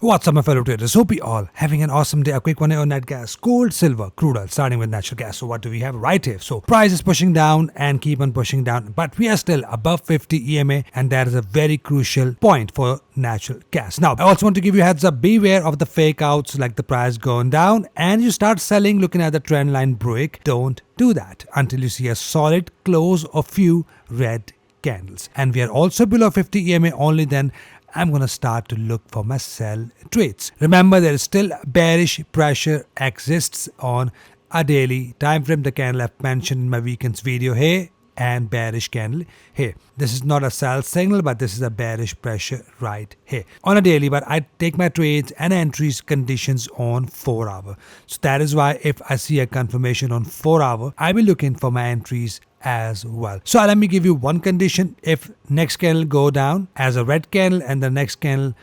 What's up, my fellow traders? Hope you all having an awesome day. A quick one here on net gas, gold, silver, crude oil, starting with natural gas. So what do we have right here? So price is pushing down and keep on pushing down, but we are still above 50 EMA, and that is a very crucial point for natural gas. Now, I also want to give you a heads up, beware of the fake outs like the price going down and you start selling looking at the trend line break. Don't do that until you see a solid close of few red candles. And we are also below 50 EMA, only then I'm going to start to look for my sell trades. Remember, there is still bearish pressure exists on a daily time frame. The candle I've mentioned in my weekend's video here and bearish candle here. This is not a sell signal, but this is a bearish pressure right here on a daily. But I take my trades and entries conditions on 4 hour. So that is why if I see a confirmation on 4 hour, I will look in for my entries as well. So let me give you one condition. If next candle go down as a red candle and the next candle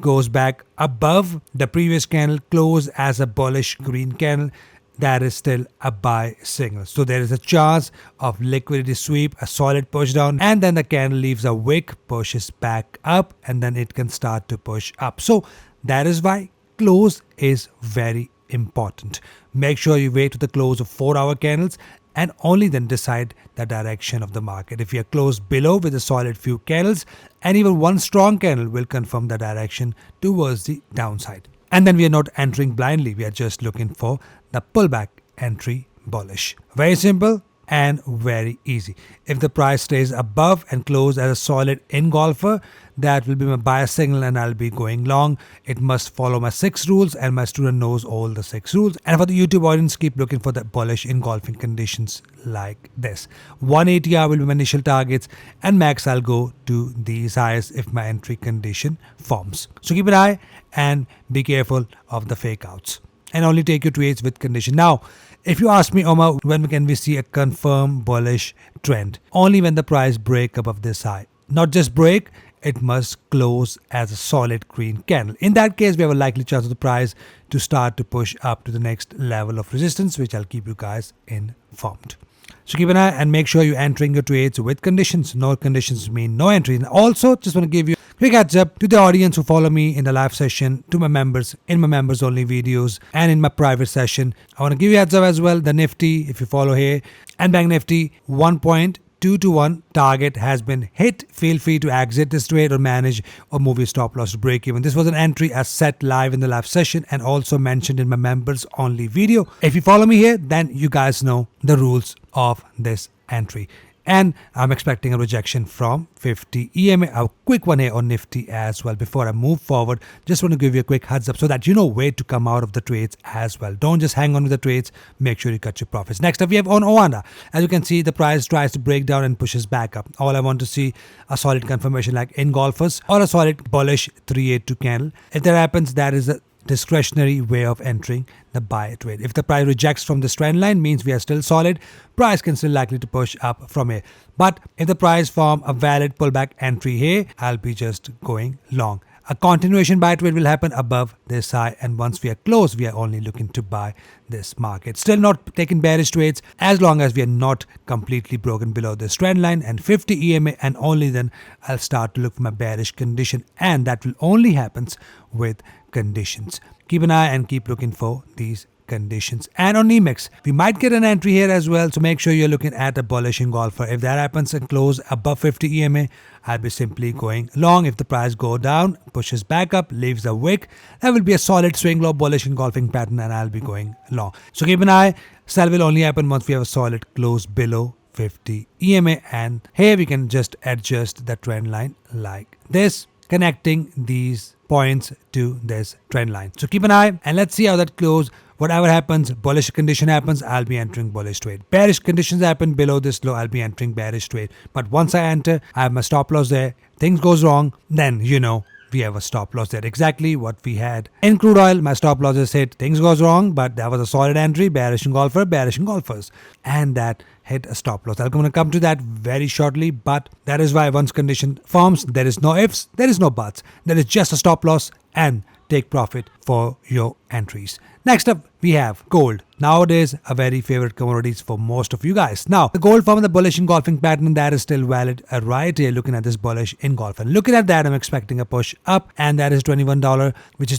goes back above the previous candle close as a bullish green candle, that is still a buy signal. So there is a chance of liquidity sweep, a solid push down, and then the candle leaves a wick, pushes back up, and then it can start to push up. So that is why close is very important. Make sure you wait to the close of 4 hour candles and only then decide the direction of the market. If you are closed below with a solid few candles, and even one strong candle will confirm the direction towards the downside. And then we are not entering blindly, we are just looking for the pullback entry bullish. Very simple and very easy. If the price stays above and close as a solid engulfer, that will be my buy signal and I'll be going long. It must follow my 6 rules, and my student knows all the 6 rules. And for the YouTube audience, keep looking for the bullish engulfing conditions like this. 180R will be my initial targets, and max I'll go to these highs if my entry condition forms. So keep an eye and be careful of the fake outs, and only take your trades with condition. Now, if you ask me, Omar, when can we see a confirmed bullish trend? Only when the price break above this high. Not just break, it must close as a solid green candle. In that case, we have a likely chance of the price to start to push up to the next level of resistance, which I'll keep you guys informed. So keep an eye and make sure you're entering your trades with conditions. No conditions mean no entry. And also, just want to give you a quick heads up to the audience who follow me in the live session, to my members, in my members only videos, and in my private session. I want to give you a heads up as well. The Nifty, if you follow here, and Bank Nifty 1.2 to 1 target has been hit. Feel free to exit this trade or manage or move your stop loss to break even. This was an entry as set live in the live session and also mentioned in my members only video. If you follow me here, then you guys know the rules of this entry. And I'm expecting a rejection from 50 EMA. A quick one here on Nifty as well. Before I move forward, just want to give you a quick heads up so that you know where to come out of the trades as well. Don't just hang on with the trades. Make sure you cut your profits. Next up, we have on Oanda. As you can see, the price tries to break down and pushes back up. All I want to see a solid confirmation like engulfers or a solid bullish 382 candle. If that happens, that is a discretionary way of entering the buy trade. If the price rejects from this trend line, means we are still solid. Price can still likely to push up from here. But if the price form a valid pullback entry here, I'll be just going long. A continuation buy trade will happen above this high, and once we are close, we are only looking to buy this market. Still not taking bearish trades as long as we are not completely broken below this trend line and 50 EMA, and only then I'll start to look for my bearish condition, and that will only happens with conditions. Keep an eye and keep looking for these conditions. And on EMEX, we might get an entry here as well, so make sure you're looking at a bullish engulfer. If that happens and close above 50 EMA, I'll be simply going long. If the price go down, pushes back up, leaves a wick, that will be a solid swing low bullish engulfing pattern, and I'll be going long. So keep an eye. Sell will only happen once we have a solid close below 50 EMA, and here we can just adjust the trend line like this, connecting these points to this trend line. So keep an eye and let's see how that close. Whatever happens, bullish condition happens, I'll be entering bullish trade. Bearish conditions happen below this low, I'll be entering bearish trade. But once I enter, I have my stop loss there. Things goes wrong, then you know we have a stop loss there. Exactly what we had in crude oil. My stop loss is hit. Things goes wrong, but that was a solid entry. Bearish engulfer, bearish engulfers. And that hit a stop loss. I'm going to come to that very shortly, but that is why once condition forms, there is no ifs, there is no buts. There is just a stop loss and take profit for your entries. Next up, we have gold. Nowadays, a very favorite commodities for most of you guys. Now, the gold form of the bullish engulfing pattern, that is still valid right here, looking at this bullish engulf. And looking at that, I'm expecting a push up, and that is $21, which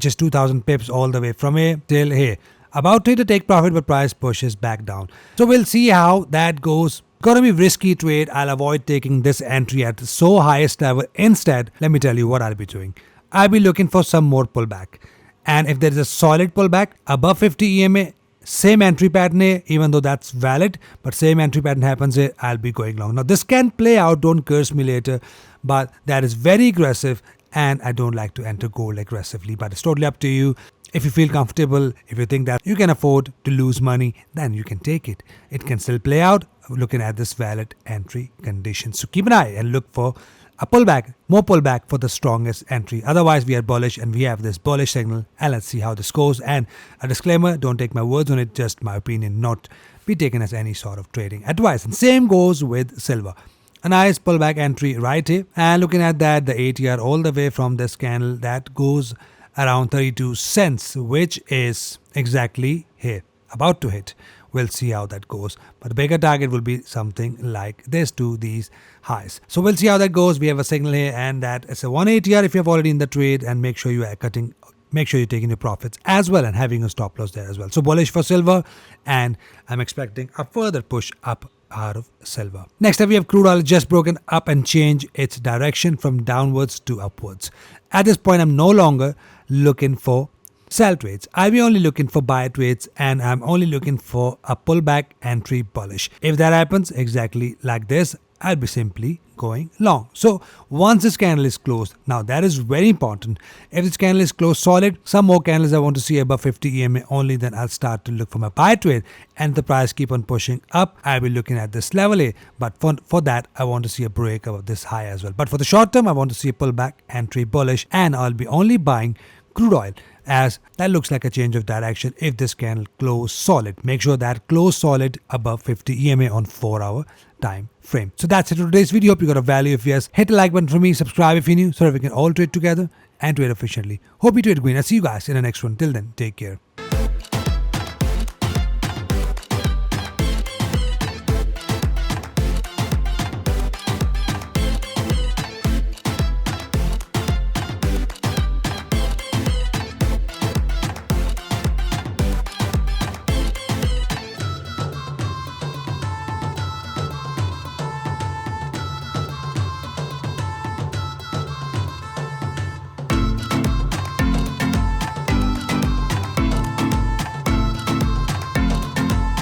is 2,000 pips all the way from here till here. About to take profit, but price pushes back down. So we'll see how that goes. Gonna be risky trade. I'll avoid taking this entry at so highest level. Instead, let me tell you what I'll be doing. I'll be looking for some more pullback. And if there is a solid pullback above 50 EMA, same entry pattern here, even though that's valid, but same entry pattern happens here, I'll be going long. Now this can play out, don't curse me later, but that is very aggressive and I don't like to enter gold aggressively, but it's totally up to you. If you feel comfortable, if you think that you can afford to lose money, then you can take it. It can still play out looking at this valid entry condition. So keep an eye and look for a pullback, more pullback for the strongest entry. Otherwise, we are bullish and we have this bullish signal, and let's see how this goes. And a disclaimer, don't take my words on it, just my opinion, not be taken as any sort of trading advice. And same goes with silver. A nice pullback entry right here. And looking at that, the ATR all the way from this candle, that goes around 32 cents, which is exactly here, about to hit. We'll see how that goes. But the bigger target will be something like this to these highs. So we'll see how that goes. We have a signal here, and that is a 1 ATR if you have already in the trade, and make sure you are cutting. Make sure you're taking your profits as well and having a stop loss there as well. So bullish for silver, and I'm expecting a further push up out of silver. Next up, we have crude oil just broken up and changed its direction from downwards to upwards. At this point, I'm no longer looking for sell trades. I'll be only looking for buy trades, and I'm only looking for a pullback entry bullish. If that happens exactly like this, I'll be simply going long. So once this candle is closed, now that is very important. If this candle is closed solid, some more candles I want to see above 50 EMA only, then I'll start to look for my buy trade, and the price keep on pushing up. I'll be looking at this level here, but for that I want to see a break of this high as well. But for the short term, I want to see a pullback entry bullish, and I'll be only buying crude oil, as that looks like a change of direction if this candle close solid. Make sure that close solid above 50 EMA on 4-hour time frame. So that's it for today's video. Hope you got a value. If yes, hit the like button for me, subscribe if you're new, so that we can all trade together and trade efficiently. Hope you trade green. I'll see you guys in the next one. Till then, take care.